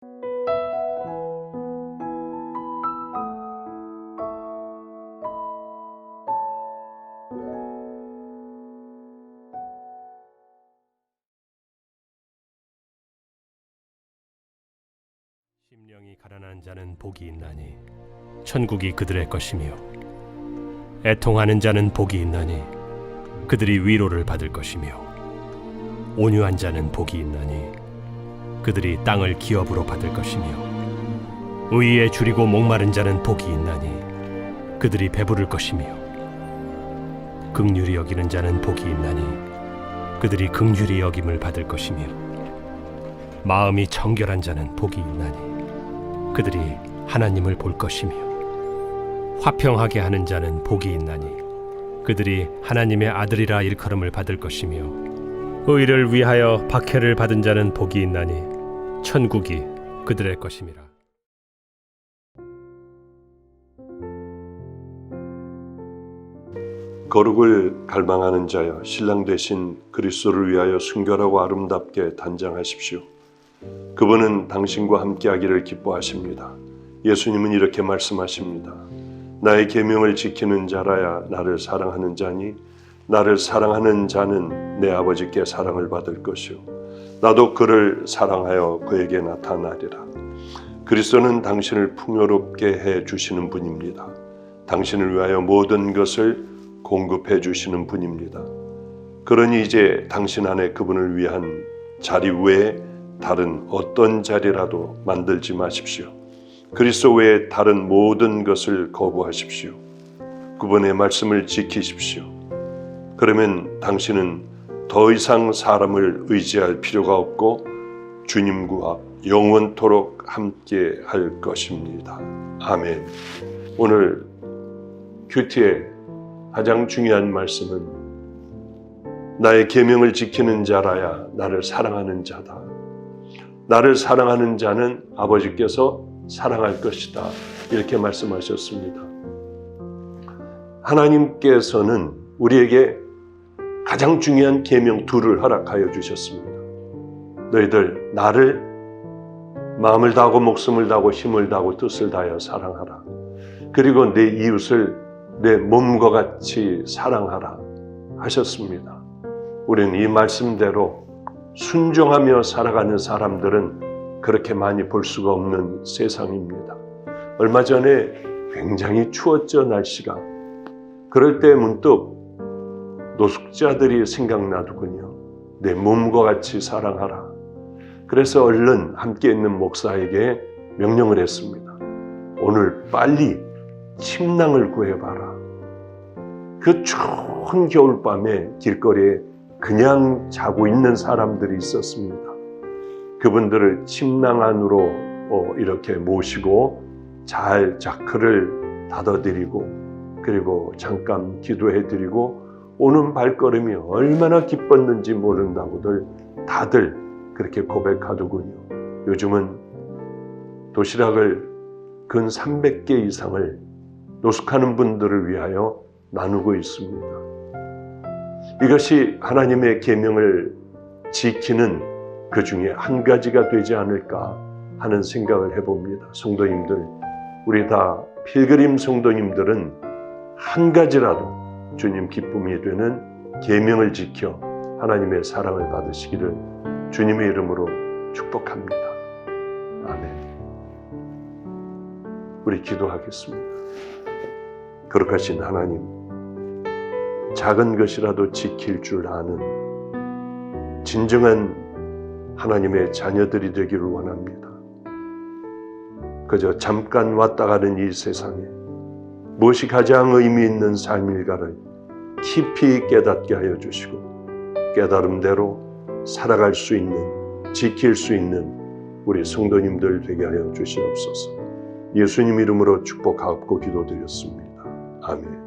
심령이 가난한 자는 복이 있나니 천국이 그들의 것이며 애통하는 자는 복이 있나니 그들이 위로를 받을 것이며 온유한 자는 복이 있나니 그들이 땅을 기업으로 받을 것이며 의에 줄이고 목마른 자는 복이 있나니 그들이 배부를 것이며 긍휼히 여기는 자는 복이 있나니 그들이 긍휼히 여김을 받을 것이며 마음이 청결한 자는 복이 있나니 그들이 하나님을 볼 것이며 화평하게 하는 자는 복이 있나니 그들이 하나님의 아들이라 일컬음을 받을 것이며 의를 위하여 박해를 받은 자는 복이 있나니 천국이 그들의 것임이라. 거룩을 갈망하는 자여, 신랑 되신 그리스도를 위하여 순결하고 아름답게 단장하십시오. 그분은 당신과 함께하기를 기뻐하십니다. 예수님은 이렇게 말씀하십니다. 나의 계명을 지키는 자라야 나를 사랑하는 자니 나를 사랑하는 자는 내 아버지께 사랑을 받을 것이요 나도 그를 사랑하여 그에게 나타나리라. 그리스도는 당신을 풍요롭게 해 주시는 분입니다. 당신을 위하여 모든 것을 공급해 주시는 분입니다. 그러니 이제 당신 안에 그분을 위한 자리 외에 다른 어떤 자리라도 만들지 마십시오. 그리스도 외에 다른 모든 것을 거부하십시오. 그분의 말씀을 지키십시오. 그러면 당신은 더 이상 사람을 의지할 필요가 없고 주님과 영원토록 함께 할 것입니다. 아멘. 오늘 큐티의 가장 중요한 말씀은 나의 계명을 지키는 자라야 나를 사랑하는 자다. 나를 사랑하는 자는 아버지께서 사랑할 것이다. 이렇게 말씀하셨습니다. 하나님께서는 우리에게 가장 중요한 계명 둘을 허락하여 주셨습니다. 너희들 나를 마음을 다하고 목숨을 다하고 힘을 다하고 뜻을 다하여 사랑하라. 그리고 내 이웃을 내 몸과 같이 사랑하라 하셨습니다. 우리는 이 말씀대로 순종하며 살아가는 사람들은 그렇게 많이 볼 수가 없는 세상입니다. 얼마 전에 굉장히 추웠죠, 날씨가. 그럴 때 문득 노숙자들이 생각나더군요. 내 몸과 같이 사랑하라. 그래서 얼른 함께 있는 목사에게 명령을 했습니다. 오늘 빨리 침낭을 구해봐라. 그 추운 겨울밤에 길거리에 그냥 자고 있는 사람들이 있었습니다. 그분들을 침낭 안으로 이렇게 모시고 잘 자크를 닫아드리고 그리고 잠깐 기도해드리고 오는 발걸음이 얼마나 기뻤는지 모른다고들 다들 그렇게 고백하더군요. 요즘은 도시락을 근 300개 이상을 노숙하는 분들을 위하여 나누고 있습니다. 이것이 하나님의 계명을 지키는 그 중에 한 가지가 되지 않을까 하는 생각을 해봅니다. 성도님들, 우리 다 필그림 성도님들은 한 가지라도 주님 기쁨이 되는 계명을 지켜 하나님의 사랑을 받으시기를 주님의 이름으로 축복합니다. 아멘. 우리 기도하겠습니다. 거룩하신 하나님, 작은 것이라도 지킬 줄 아는 진정한 하나님의 자녀들이 되기를 원합니다. 그저 잠깐 왔다 가는 이 세상에 무엇이 가장 의미 있는 삶일까를 깊이 깨닫게 하여 주시고 깨달음대로 살아갈 수 있는, 지킬 수 있는 우리 성도님들 되게 하여 주시옵소서. 예수님 이름으로 축복하옵고 기도드렸습니다. 아멘.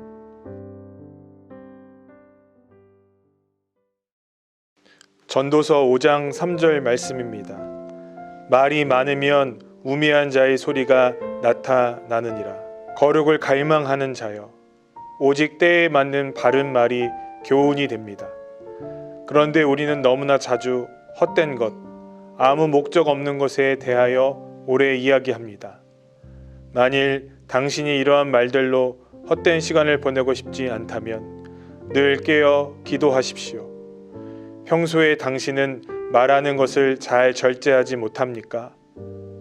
전도서 5장 3절 말씀입니다. 말이 많으면 우매한 자의 소리가 나타나느니라. 거룩을 갈망하는 자여, 오직 때에 맞는 바른 말이 교훈이 됩니다. 그런데 우리는 너무나 자주 헛된 것, 아무 목적 없는 것에 대하여 오래 이야기합니다. 만일 당신이 이러한 말들로 헛된 시간을 보내고 싶지 않다면 늘 깨어 기도하십시오. 평소에 당신은 말하는 것을 잘 절제하지 못합니까?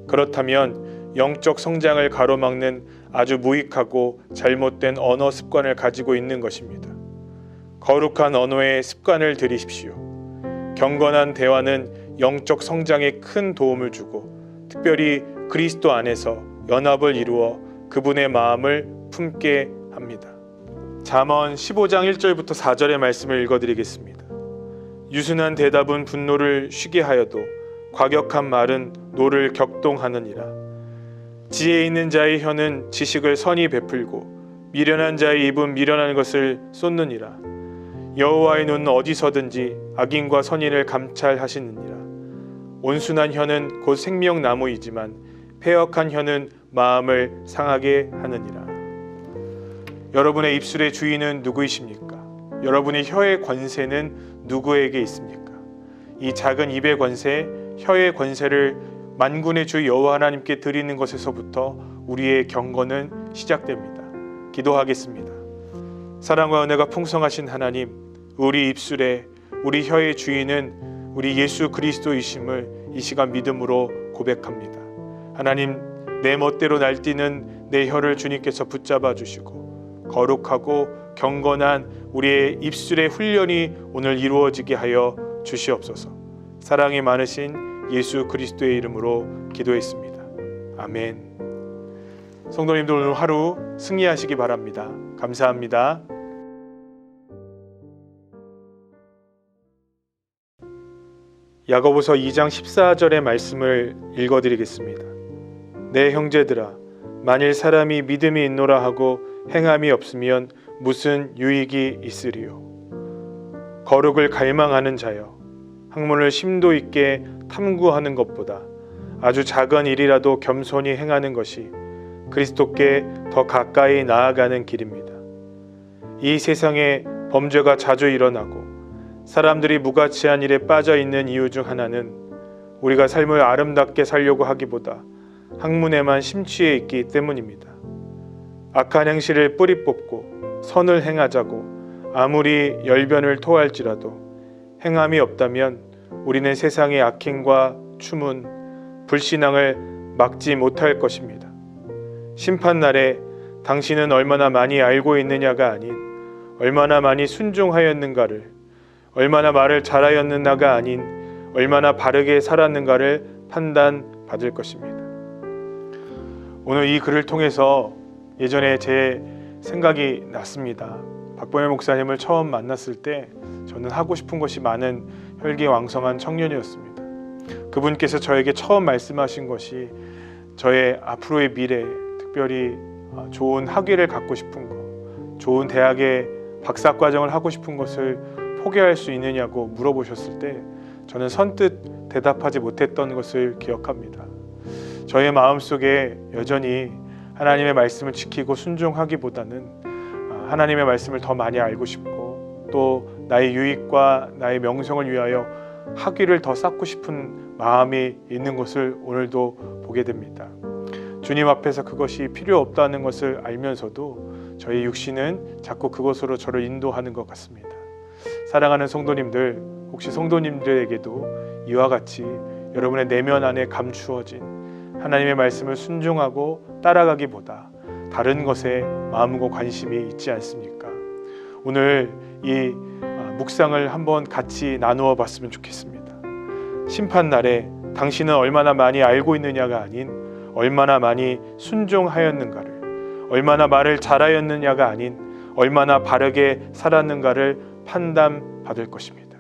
그렇다면 영적 성장을 가로막는 아주 무익하고 잘못된 언어 습관을 가지고 있는 것입니다. 거룩한 언어의 습관을 들이십시오. 경건한 대화는 영적 성장에 큰 도움을 주고 특별히 그리스도 안에서 연합을 이루어 그분의 마음을 품게 합니다. 잠언 15장 1절부터 4절의 말씀을 읽어드리겠습니다. 유순한 대답은 분노를 쉬게 하여도 과격한 말은 노를 격동하느니라. 지혜 있는 자의 혀는 지식을 선히 베풀고 미련한 자의 입은 미련한 것을 쏟느니라. 여호와의 눈은 어디서든지 악인과 선인을 감찰하시느니라. 온순한 혀는 곧 생명나무이지만 패역한 혀는 마음을 상하게 하느니라. 여러분의 입술의 주인은 누구이십니까? 여러분의 혀의 권세는 누구에게 있습니까? 이 작은 입의 권세, 혀의 권세를 만군의 주 여호와 하나님께 드리는 것에서부터 우리의 경건은 시작됩니다. 기도하겠습니다. 사랑과 은혜가 풍성하신 하나님, 우리 입술에 우리 혀의 주인은 우리 예수 그리스도이심을 이 시간 믿음으로 고백합니다. 하나님, 내 멋대로 날뛰는 내 혀를 주님께서 붙잡아 주시고 거룩하고 경건한 우리의 입술의 훈련이 오늘 이루어지게 하여 주시옵소서. 사랑이 많으신 예수 그리스도의 이름으로 기도했습니다. 아멘. 성도님들 오늘 하루 승리하시기 바랍니다. 감사합니다. 야고보서 2장 14절의 말씀을 읽어드리겠습니다. 내 형제들아, 만일 사람이 믿음이 있노라 하고 행함이 없으면 무슨 유익이 있으리요. 거룩을 갈망하는 자여, 학문을 심도 있게 탐구하는 것보다 아주 작은 일이라도 겸손히 행하는 것이 그리스도께 더 가까이 나아가는 길입니다. 이 세상에 범죄가 자주 일어나고 사람들이 무가치한 일에 빠져 있는 이유 중 하나는 우리가 삶을 아름답게 살려고 하기보다 학문에만 심취해 있기 때문입니다. 악한 행실을 뿌리 뽑고 선을 행하자고 아무리 열변을 토할지라도 행함이 없다면 우리는 세상의 악행과 추문, 불신앙을 막지 못할 것입니다. 심판날에 당신은 얼마나 많이 알고 있느냐가 아닌 얼마나 많이 순종하였는가를, 얼마나 말을 잘하였는가가 아닌 얼마나 바르게 살았는가를 판단받을 것입니다. 오늘 이 글을 통해서 예전에 제 생각이 났습니다. 박범일 목사님을 처음 만났을 때 저는 하고 싶은 것이 많은 혈기왕성한 청년이었습니다. 그분께서 저에게 처음 말씀하신 것이 저의 앞으로의 미래, 특별히 좋은 학위를 갖고 싶은 것, 좋은 대학의 박사과정을 하고 싶은 것을 포기할 수 있느냐고 물어보셨을 때 저는 선뜻 대답하지 못했던 것을 기억합니다. 저의 마음속에 여전히 하나님의 말씀을 지키고 순종하기보다는 하나님의 말씀을 더 많이 알고 싶고 또 나의 유익과 나의 명성을 위하여 학위를 더 쌓고 싶은 마음이 있는 것을 오늘도 보게 됩니다. 주님 앞에서 그것이 필요 없다는 것을 알면서도 저의 육신은 자꾸 그것으로 저를 인도하는 것 같습니다. 사랑하는 성도님들, 혹시 성도님들에게도 이와 같이 여러분의 내면 안에 감추어진 하나님의 말씀을 순종하고 따라가기보다 다른 것에 마음과 관심이 있지 않습니까? 오늘 이 묵상을 한번 같이 나누어 봤으면 좋겠습니다. 심판날에 당신은 얼마나 많이 알고 있느냐가 아닌 얼마나 많이 순종하였는가를, 얼마나 말을 잘하였느냐가 아닌 얼마나 바르게 살았는가를 판단받을 것입니다.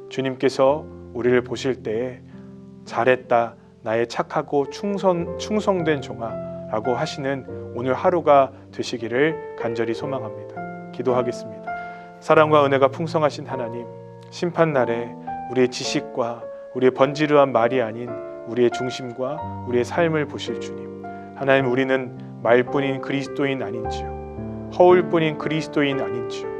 주님께서 우리를 보실 때에 잘했다, 나의 착하고 충성된 종아 라고 하시는 오늘 하루가 되시기를 간절히 소망합니다. 기도하겠습니다. 사랑과 은혜가 풍성하신 하나님, 심판날에 우리의 지식과 우리의 번지르한 말이 아닌 우리의 중심과 우리의 삶을 보실 주님, 하나님, 우리는 말뿐인 그리스도인 아닌지요, 허울뿐인 그리스도인 아닌지요,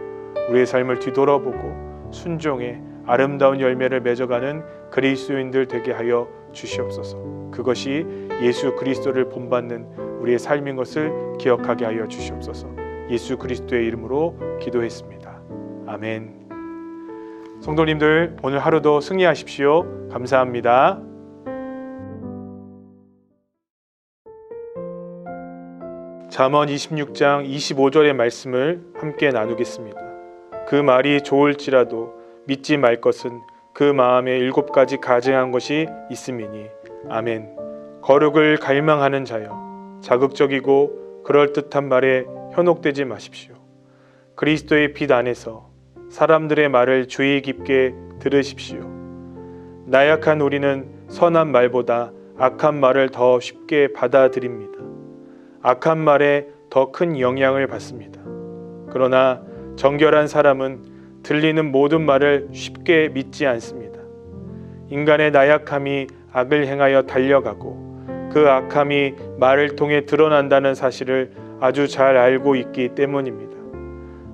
우리의 삶을 뒤돌아보고 순종의 아름다운 열매를 맺어가는 그리스도인들 되게 하여 주시옵소서. 그것이 예수 그리스도를 본받는 우리의 삶인 것을 기억하게 하여 주시옵소서. 예수 그리스도의 이름으로 기도했습니다. 아멘. 성도님들, 오늘 하루도 승리하십시오. 감사합니다. 잠언 26장 25절의 말씀을 함께 나누겠습니다. 그 말이 좋을지라도 믿지 말 것은 그 마음에 7가지 가증한 것이 있음이니. 아멘. 거룩을 갈망하는 자여, 자극적이고 그럴듯한 말에 현혹되지 마십시오. 그리스도의 빛 안에서 사람들의 말을 주의 깊게 들으십시오. 나약한 우리는 선한 말보다 악한 말을 더 쉽게 받아들입니다. 악한 말에 더 큰 영향을 받습니다. 그러나 정결한 사람은 들리는 모든 말을 쉽게 믿지 않습니다. 인간의 나약함이 악을 행하여 달려가고 그 악함이 말을 통해 드러난다는 사실을 아주 잘 알고 있기 때문입니다.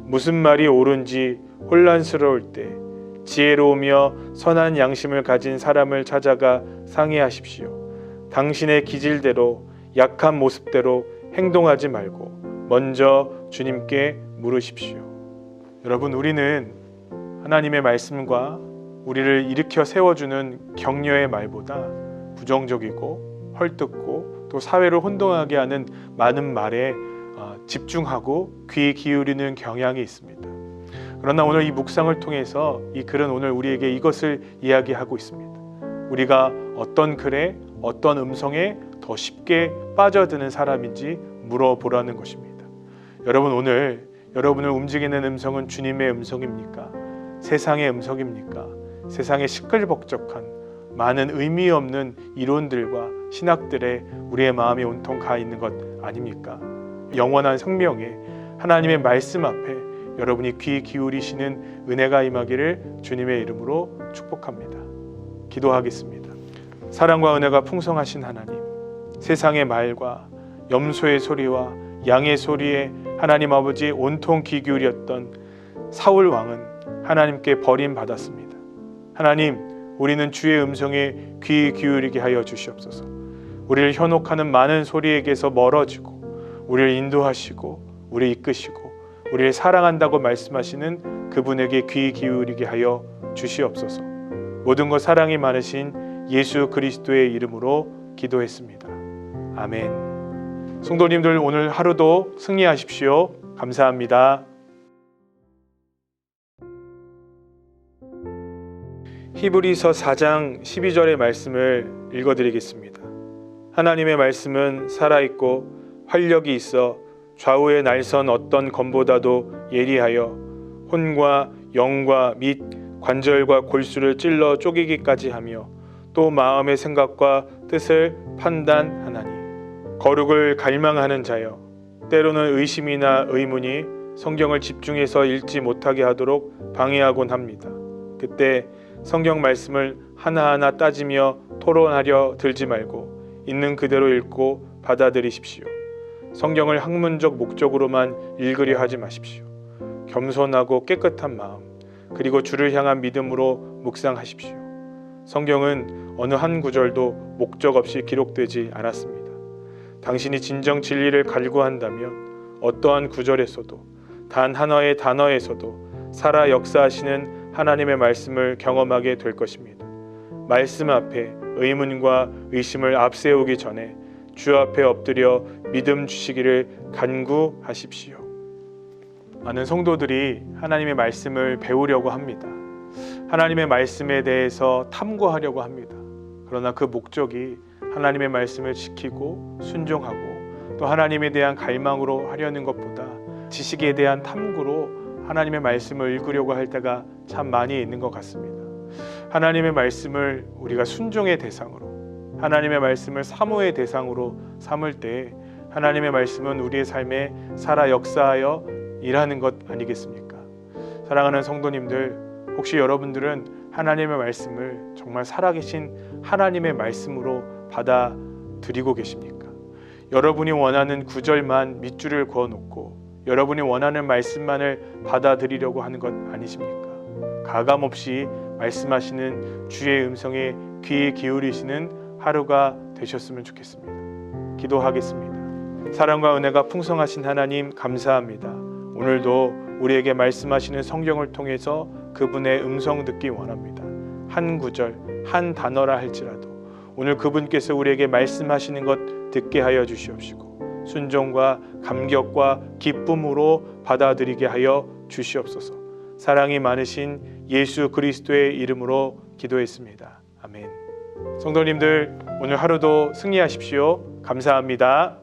무슨 말이 옳은지 혼란스러울 때 지혜로우며 선한 양심을 가진 사람을 찾아가 상의하십시오. 당신의 기질대로, 약한 모습대로 행동하지 말고 먼저 주님께 물으십시오. 여러분, 우리는 하나님의 말씀과 우리를 일으켜 세워주는 격려의 말보다 부정적이고 헐뜯고 또 사회를 혼동하게 하는 많은 말에 집중하고 귀 기울이는 경향이 있습니다. 그러나 오늘 이 묵상을 통해서 이 글은 오늘 우리에게 이것을 이야기하고 있습니다. 우리가 어떤 글에, 어떤 음성에 더 쉽게 빠져드는 사람인지 물어보라는 것입니다. 여러분, 오늘 여러분을 움직이는 음성은 주님의 음성입니까? 세상의 음성입니까? 세상의 시끌벅적한 많은 의미 없는 이론들과 신학들에 우리의 마음이 온통 가 있는 것 아닙니까? 영원한 생명에 하나님의 말씀 앞에 여러분이 귀 기울이시는 은혜가 임하기를 주님의 이름으로 축복합니다. 기도하겠습니다. 사랑과 은혜가 풍성하신 하나님, 세상의 말과 염소의 소리와 양의 소리에 하나님 아버지 온통 귀 기울였던 사울 왕은 하나님께 버림받았습니다. 하나님, 우리는 주의 음성에 귀 기울이게 하여 주시옵소서. 우리를 현혹하는 많은 소리에게서 멀어지고 우리를 인도하시고 우리를 이끄시고 우리를 사랑한다고 말씀하시는 그분에게 귀 기울이게 하여 주시옵소서. 모든 것 사랑이 많으신 예수 그리스도의 이름으로 기도했습니다. 아멘. 성도님들, 오늘 하루도 승리하십시오. 감사합니다. 히브리서 4장 12절의 말씀을 읽어드리겠습니다. 하나님의 말씀은 살아있고 활력이 있어 좌우에 날선 어떤 검보다도 예리하여 혼과 영과 및 관절과 골수를 찔러 쪼개기까지 하며 또 마음의 생각과 뜻을 판단하나니. 거룩을 갈망하는 자여, 때로는 의심이나 의문이 성경을 집중해서 읽지 못하게 하도록 방해하곤 합니다. 그때 성경 말씀을 하나하나 따지며 토론하려 들지 말고 있는 그대로 읽고 받아들이십시오. 성경을 학문적 목적으로만 읽으려 하지 마십시오. 겸손하고 깨끗한 마음, 그리고 주를 향한 믿음으로 묵상하십시오. 성경은 어느 한 구절도 목적 없이 기록되지 않았습니다. 당신이 진정 진리를 갈구한다면 어떠한 구절에서도 단 하나의 단어에서도 살아 역사하시는 하나님의 말씀을 경험하게 될 것입니다. 말씀 앞에 의문과 의심을 앞세우기 전에 주 앞에 엎드려 믿음 주시기를 간구하십시오. 많은 성도들이 하나님의 말씀을 배우려고 합니다. 하나님의 말씀에 대해서 탐구하려고 합니다. 그러나 그 목적이 하나님의 말씀을 지키고 순종하고 또 하나님에 대한 갈망으로 하려는 것보다 지식에 대한 탐구로 하나님의 말씀을 읽으려고 할 때가 참 많이 있는 것 같습니다. 하나님의 말씀을 우리가 순종의 대상으로, 하나님의 말씀을 사모의 대상으로 삼을 때 하나님의 말씀은 우리의 삶에 살아 역사하여 일하는 것 아니겠습니까? 사랑하는 성도님들, 혹시 여러분들은 하나님의 말씀을 정말 살아계신 하나님의 말씀으로 받아들이고 계십니까? 여러분이 원하는 구절만 밑줄을 그어놓고 여러분이 원하는 말씀만을 받아들이려고 하는 것 아니십니까? 가감없이 말씀하시는 주의 음성에 귀 기울이시는 하루가 되셨으면 좋겠습니다. 기도하겠습니다. 사랑과 은혜가 풍성하신 하나님 감사합니다. 오늘도 우리에게 말씀하시는 성경을 통해서 그분의 음성 듣기 원합니다. 한 구절, 한 단어라 할지라도 오늘 그분께서 우리에게 말씀하시는 것 듣게 하여 주시옵시고 순종과 감격과 기쁨으로 받아들이게 하여 주시옵소서. 사랑이 많으신 예수 그리스도의 이름으로 기도했습니다. 아멘. 성도님들 오늘 하루도 승리하십시오. 감사합니다.